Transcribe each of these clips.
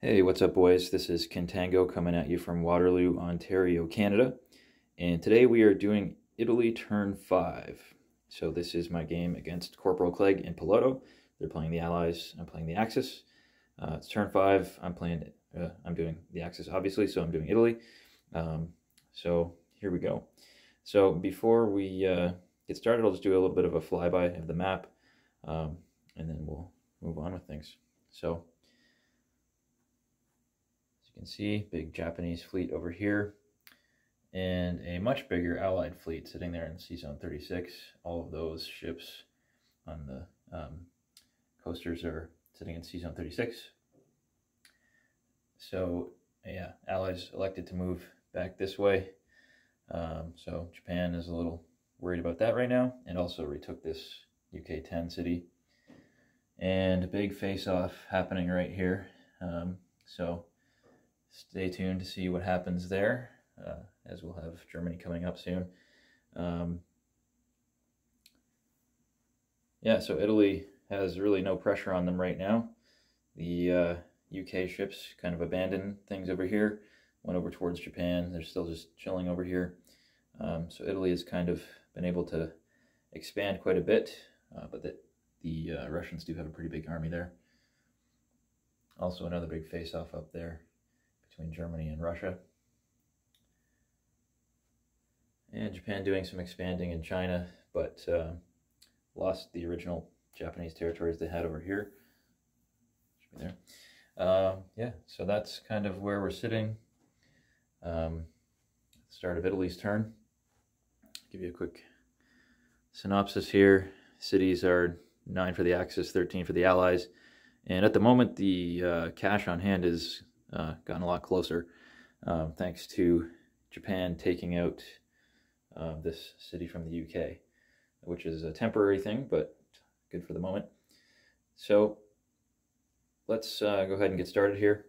Hey, what's up, boys? This is Contango coming at you from Waterloo, Ontario, Canada. And today we are doing Italy turn 5. So this is my game against Corporal Clegg and Piloto. They're playing the Allies, I'm playing the Axis. It's turn 5, I'm doing the Axis, obviously, so I'm doing Italy. So here we go. So before we get started, I'll just do a little bit of a flyby of the map, and then we'll move on with things. So, you can see, big Japanese fleet over here, and a much bigger Allied fleet sitting there in Sea Zone 36. All of those ships on the coasters are sitting in Sea Zone 36. So, yeah, Allies elected to move back this way. So Japan is a little worried about that right now, and also retook this UK-10 city. And a big face-off happening right here. So stay tuned to see what happens there, as we'll have Germany coming up soon. Yeah, so Italy has really no pressure on them right now. The UK ships kind of abandoned things over here, went over towards Japan. They're still just chilling over here. So Italy has kind of been able to expand quite a bit, but the Russians do have a pretty big army there. Also another big face-off up there between Germany and Russia. And Japan doing some expanding in China, but lost the original Japanese territories they had over here. Should be there. Yeah, so that's kind of where we're sitting. Start of Italy's turn. Give you a quick synopsis here. Cities are 9 for the Axis, 13 for the Allies. And at the moment, the cash on hand has gotten a lot closer, thanks to Japan taking out this city from the UK, which is a temporary thing, but good for the moment. So let's go ahead and get started here.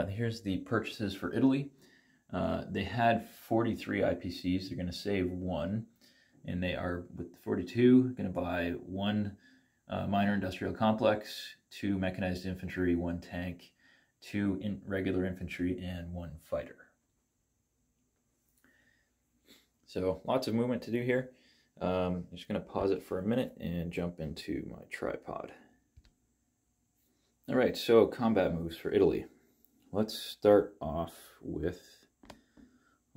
Here's the purchases for Italy. They had 43 IPCs. They're going to save 1, and they are, with 42, going to buy 1 minor industrial complex, 2 mechanized infantry, 1 tank, 2 regular infantry, and 1 fighter. So lots of movement to do here. I'm just going to pause it for a minute and jump into my tripod. All right, so combat moves for Italy. Let's start off with a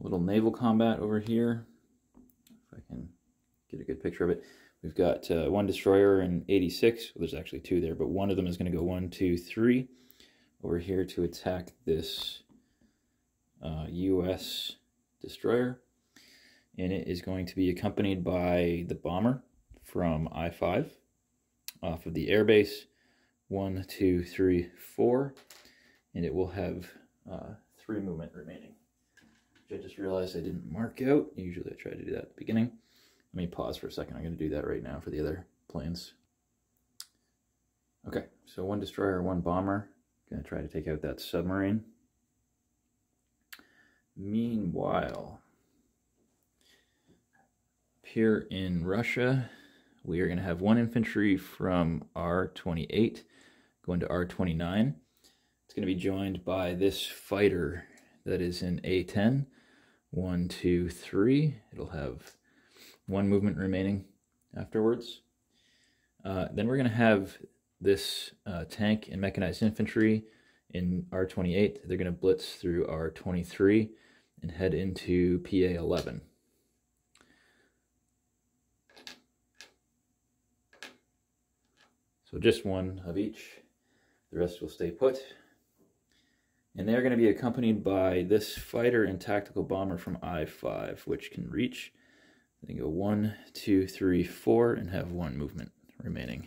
little naval combat over here. If I can get a good picture of it. We've got 1 destroyer and 86. Well, there's actually 2 there, but one of them is going to go 1, 2, 3 over here to attack this US destroyer. And it is going to be accompanied by the bomber from I-5 off of the airbase. 1, 2, 3, 4. And it will have 3 movement remaining. Which I just realized I didn't mark out. Usually I try to do that at the beginning. Let me pause for a second. I'm going to do that right now for the other planes. Okay, so 1 destroyer, 1 bomber. Going to try to take out that submarine. Meanwhile, here in Russia, we are going to have 1 infantry from R28 going to R29. It's going to be joined by this fighter that is in A10. 1, 2, 3. It'll have 1 movement remaining afterwards. Then we're going to have this tank and mechanized infantry in R28. They're going to blitz through R23 and head into PA11. So just 1 of each. The rest will stay put. And they're going to be accompanied by this fighter and tactical bomber from I-5, which can reach. They go 1, 2, 3, 4, and have 1 movement remaining.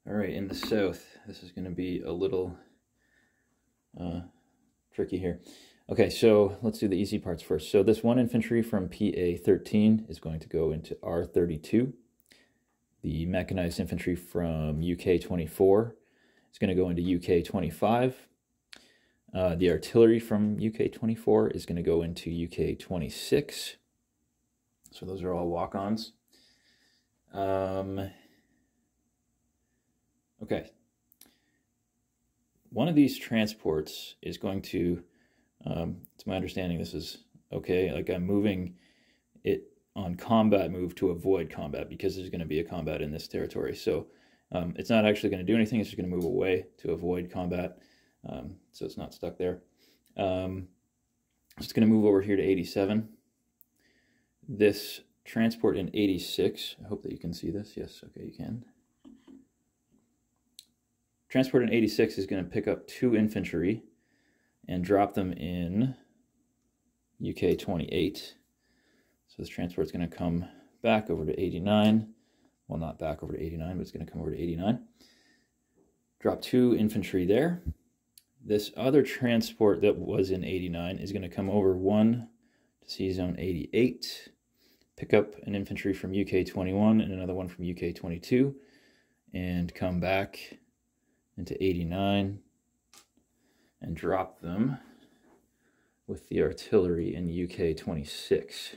All right, in the south, this is going to be a little tricky here. Okay, so let's do the easy parts first. So this 1 infantry from PA13 is going to go into R32. The mechanized infantry from UK24 is going to go into UK25. The artillery from UK24 is going to go into UK26. So those are all walk-ons. Okay. One of these transports is going to, it's my understanding this is okay, like I'm moving it on combat move to avoid combat because there's going to be a combat in this territory. So it's not actually going to do anything, it's just going to move away to avoid combat, so it's not stuck there. It's going to move over here to 87. This transport in 86, I hope that you can see this. Yes, okay, you can. Transport in 86 is going to pick up 2 infantry and drop them in UK 28. So this transport is going to come back over to 89. Well, not back over to 89, but it's going to come over to 89. Drop 2 infantry there. This other transport that was in 89 is going to come over 1 to sea zone 88, pick up an infantry from UK 21 and another one from UK 22, and come back into 89 and drop them with the artillery in UK 26.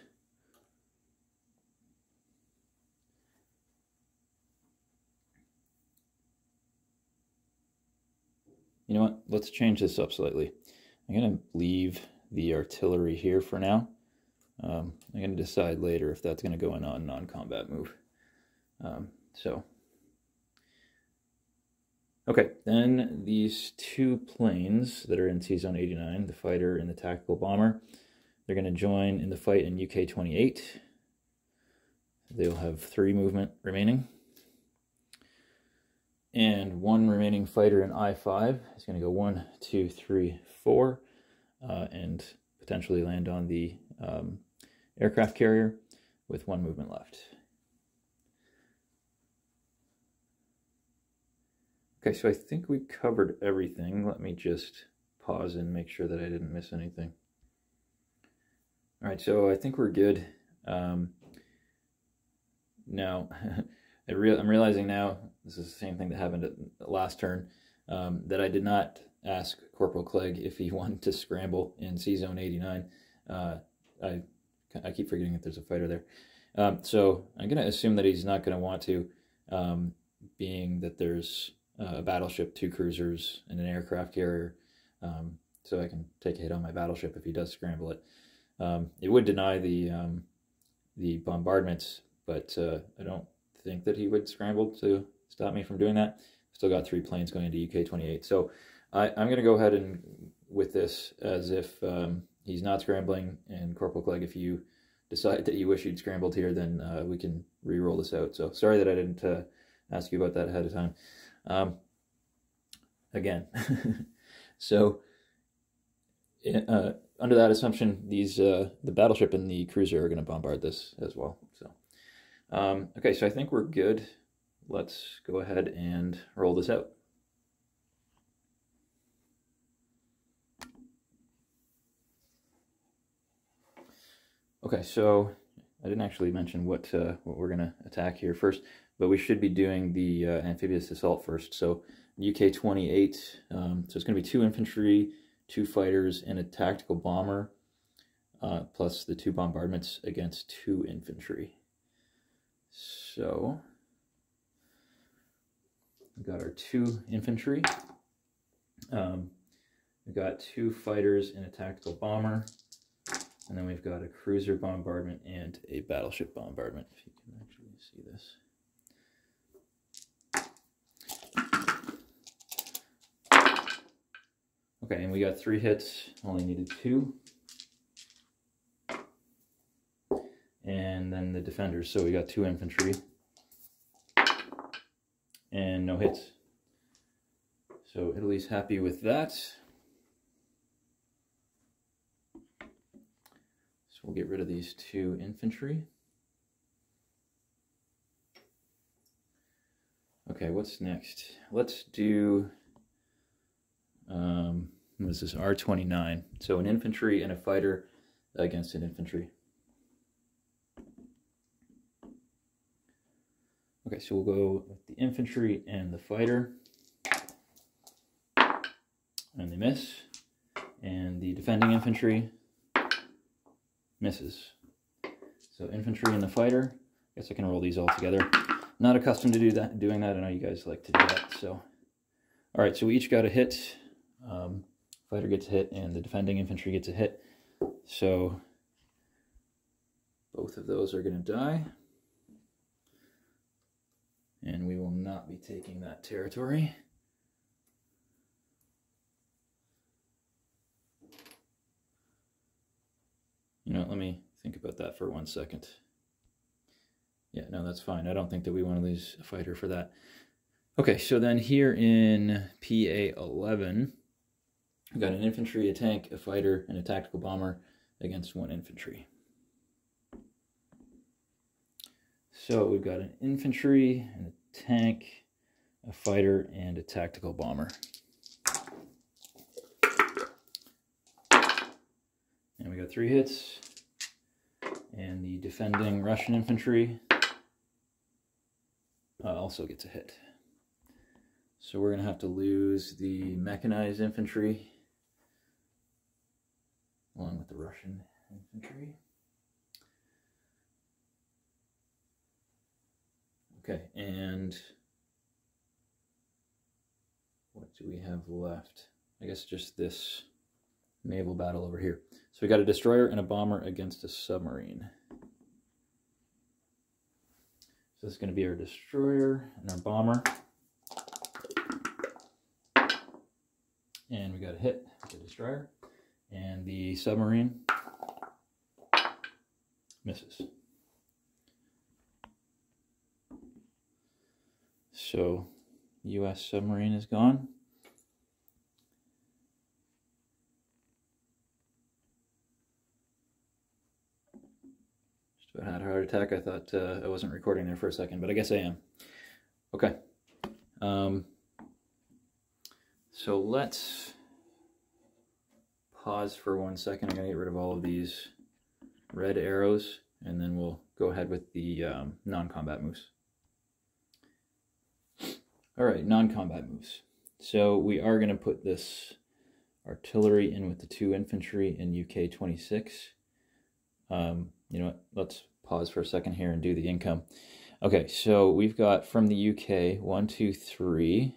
You know what? Let's change this up slightly. I'm going to leave the artillery here for now. I'm going to decide later if that's going to go in on non-combat move. Okay, then these 2 planes that are in T-Zone 89, the fighter and the tactical bomber, they're going to join in the fight in UK 28. They'll have 3 movement remaining. And 1 remaining fighter in I-5 is going to go 1, 2, 3, 4, and potentially land on the aircraft carrier with 1 movement left. Okay, so I think we covered everything. Let me just pause and make sure that I didn't miss anything. All right, so I think we're good. Now, I'm realizing now, this is the same thing that happened at the last turn, that I did not ask Corporal Clegg if he wanted to scramble in C-Zone 89. I keep forgetting that there's a fighter there. So I'm going to assume that he's not going to want to, being that there's a battleship, 2 cruisers, and an aircraft carrier, so I can take a hit on my battleship if he does scramble it. It would deny the bombardments, but I don't think that he would scramble to stop me from doing that. Still got 3 planes going into UK 28. So I'm going to go ahead and with this as if he's not scrambling, and Corporal Clegg, if you decide that you wish you'd scrambled here, then we can re-roll this out. So sorry that I didn't ask you about that ahead of time. Again, so under that assumption, these the battleship and the cruiser are going to bombard this as well. So okay, so I think we're good. Let's go ahead and roll this out. Okay, so I didn't actually mention what we're going to attack here first, but we should be doing the Amphibious Assault first. So UK 28, so it's going to be 2 infantry, 2 fighters, and a tactical bomber, plus the 2 bombardments against 2 infantry. So we've got our 2 infantry, we've got 2 fighters and a tactical bomber, and then we've got a cruiser bombardment and a battleship bombardment, if you can actually see this. Okay, and we got 3 hits, only needed 2. And then the defenders, so we got 2 infantry and no hits. So Italy's happy with that. So we'll get rid of these 2 infantry. Okay, what's next? Let's do, this is R29. So an infantry and a fighter against an infantry. Okay, so we'll go with the infantry and the fighter. And they miss. And the defending infantry misses. So infantry and the fighter. I guess I can roll these all together. Not accustomed to doing that. I know you guys like to do that. So, all right. So we each got a hit. Fighter gets a hit, and the defending infantry gets a hit. So both of those are going to die, and we will not be taking that territory. You know, let me think about that for 1 second. Yeah, no, that's fine. I don't think that we want to lose a fighter for that. Okay, so then here in PA 11, we've got an infantry, a tank, a fighter, and a tactical bomber against 1 infantry. So we've got an infantry, and a tank, a fighter, and a tactical bomber. And we got 3 hits. And the defending Russian infantry also gets a hit. So we're going to have to lose the mechanized infantry along with the Russian infantry. Okay, and what do we have left? I guess just this naval battle over here. So we got a destroyer and a bomber against a submarine. So this is going to be our destroyer and our bomber. And we got a hit with the destroyer. And the submarine misses. So US submarine is gone. Just about had a heart attack. I thought I wasn't recording there for a second, but I guess I am. Okay. So let's pause for 1 second. I'm going to get rid of all of these red arrows, and then we'll go ahead with the non-combat moves. All right, non-combat moves. So we are going to put this artillery in with the 2 infantry in UK 26. You know what? Let's pause for a second here and do the income. Okay, so we've got from the UK 1, 2, 3,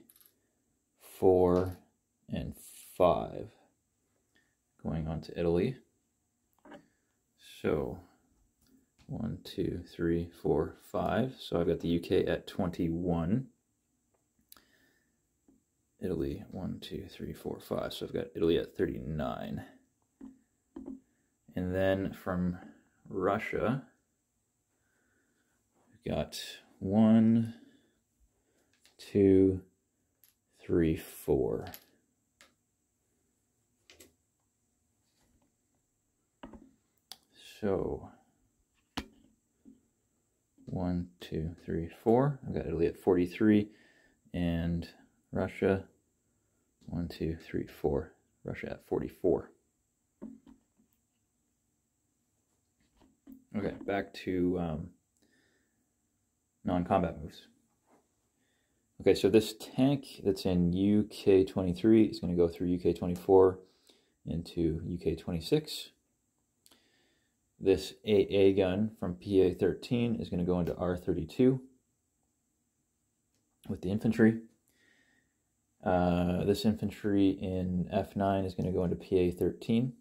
4, and 5 going on to Italy. So 1, 2, 3, 4, 5. So I've got the UK at 21. Italy 1, 2, 3, 4, 5. So I've got Italy at 39. And then from Russia, we've got 1, 2, 3, 4. So 1, 2, 3, 4. I've got Italy at 43 and Russia 1, 2, 3, 4. Russia at 44. Okay, back to non-combat moves. Okay, so this tank that's in UK 23 is going to go through UK 24 into UK 26. This AA gun from PA 13 is going to go into R32 with the infantry. This infantry in F9 is going to go into PA 13.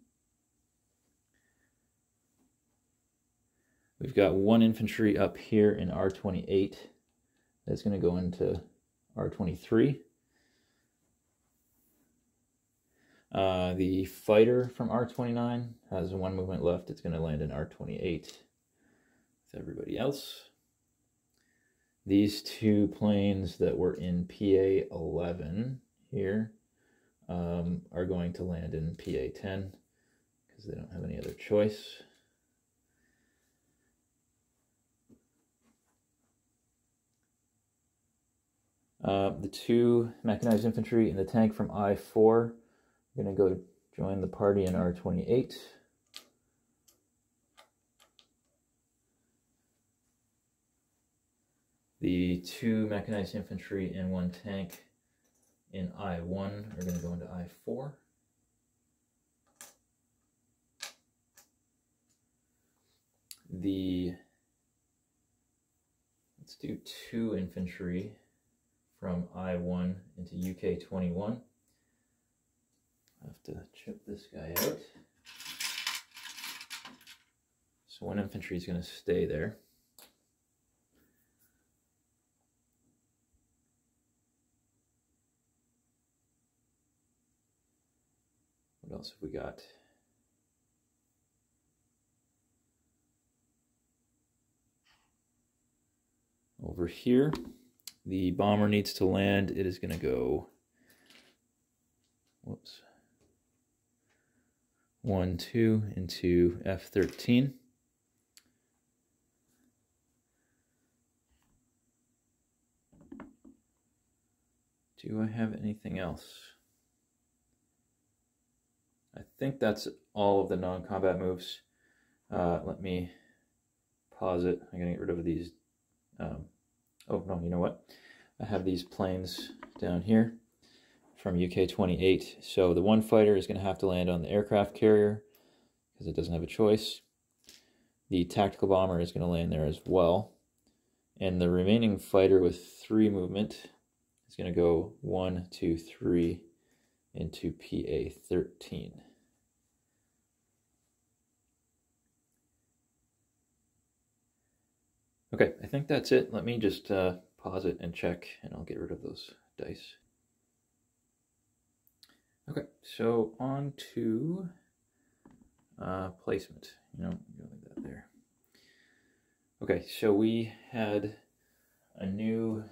We've got 1 infantry up here in R28 that's going to go into R23. The fighter from R29 has 1 movement left. It's going to land in R28 with everybody else. These 2 planes that were in PA 11 here are going to land in PA 10 because they don't have any other choice. The 2 mechanized infantry and the tank from I4 are going to go join the party in R28. The 2 mechanized infantry and 1 tank in I1 are going to go into I4. The Let's do 2 infantry from I-1 into UK-21. I have to chip this guy out. So 1 infantry is going to stay there. What else have we got? Over here, the bomber needs to land. It is going to go, whoops, 1, 2 into F-13. Do I have anything else? I think that's all of the non-combat moves. Let me pause it. I'm going to get rid of these. Oh, no, you know what? I have these planes down here from UK-28. So the 1 fighter is going to have to land on the aircraft carrier because it doesn't have a choice. The tactical bomber is going to land there as well. And the remaining fighter with 3 movement is going to go 1, 2, 3 into PA-13. Okay, I think that's it. Let me just pause it and check, and I'll get rid of those dice. Okay, so on to placement. You know, go like that there. Okay, so we had a new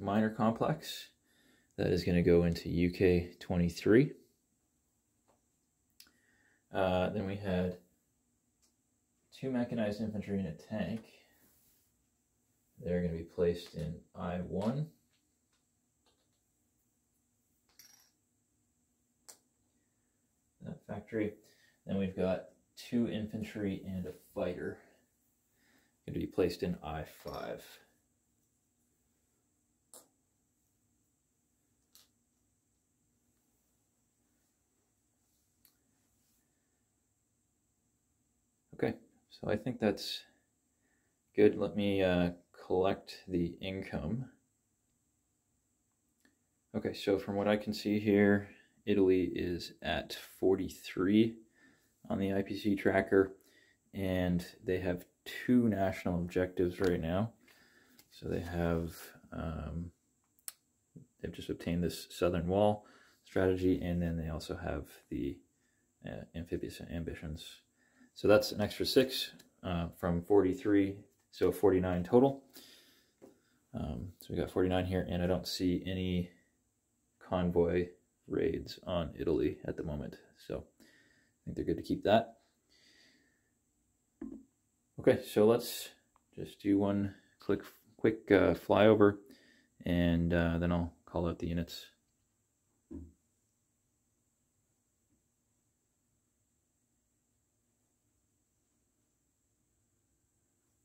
minor complex that is going to go into UK-23. Then we had 2 mechanized infantry and a tank. They're going to be placed in I-1. That factory. Then we've got 2 infantry and a fighter going to be placed in I-5. Okay, so I think that's good. Let me collect the income. Okay, so from what I can see here, Italy is at 43 on the IPC tracker, and they have 2 national objectives right now. So they have, they've just obtained this southern wall strategy, and then they also have the amphibious ambitions. So that's an extra 6 from 43, so 49 total. So we got 49 here, and I don't see any convoy raids on Italy at the moment. So I think they're good to keep that. Okay, so let's just do one quick flyover, and then I'll call out the units.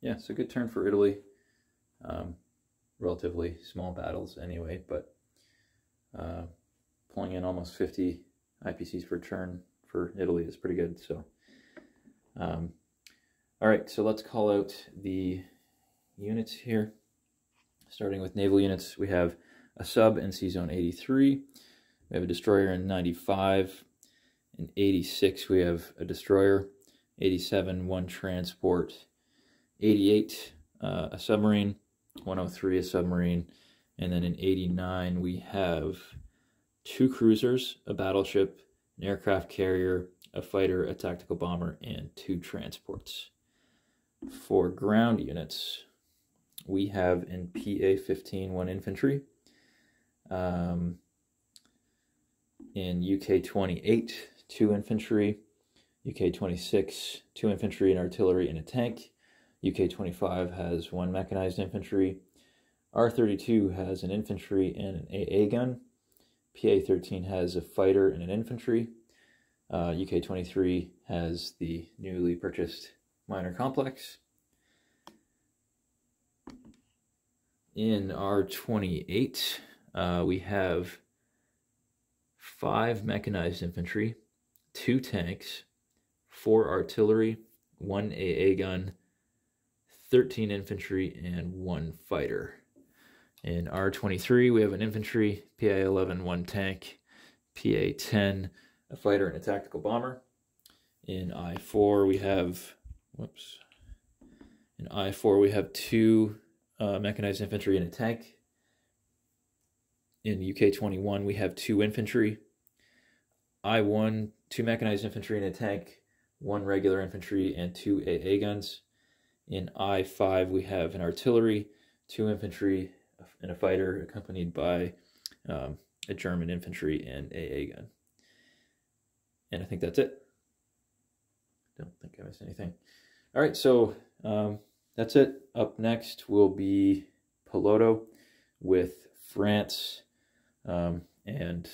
Yeah, so good turn for Italy. Relatively small battles anyway, but pulling in almost 50 IPCs per turn for Italy is pretty good. So, all right, so let's call out the units here. Starting with naval units, we have a sub in Sea Zone 83. We have a destroyer in 95. In 86, we have a destroyer. 87, 1 transport. 88, a submarine. 103, a submarine. And then in 89, we have 2 cruisers, a battleship, an aircraft carrier, a fighter, a tactical bomber, and 2 transports. For ground units, we have in PA-15 1 infantry. In UK-28, 2 infantry. UK-26, 2 infantry and artillery and a tank. UK-25 has 1 mechanized infantry. R-32 has an infantry and an AA gun. PA-13 has a fighter and an infantry. UK-23 has the newly purchased minor complex. In R-28, we have 5 mechanized infantry, 2 tanks, 4 artillery, 1 AA gun, 13 infantry, and 1 fighter. In R23, we have an infantry, PA-11, 1 tank, PA-10, a fighter, and a tactical bomber. In I-4, we have, in I-4, we have 2 mechanized infantry and a tank. In UK-21, we have 2 infantry. I-1, 2 mechanized infantry and a tank, 1 regular infantry, and 2 AA guns. In I-5, we have an artillery, 2 infantry, and a fighter, accompanied by a German infantry and AA gun. And I think that's it. Don't think I missed anything. All right, so that's it. Up next will be Piloto with France and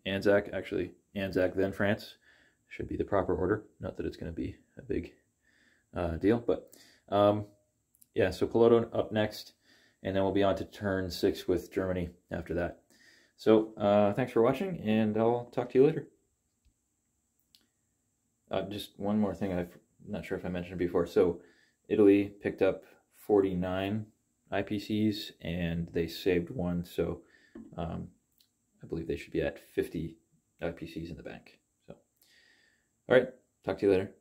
ANZAC. Actually, ANZAC then France should be the proper order. Not that it's going to be a big deal, but yeah, so Piloto up next, and then we'll be on to turn 6 with Germany after that. So thanks for watching, and I'll talk to you later. Just one more thing, I'm not sure if I mentioned it before. So Italy picked up 49 IPCs, and they saved 1, so I believe they should be at 50 IPCs in the bank. So, all right, talk to you later.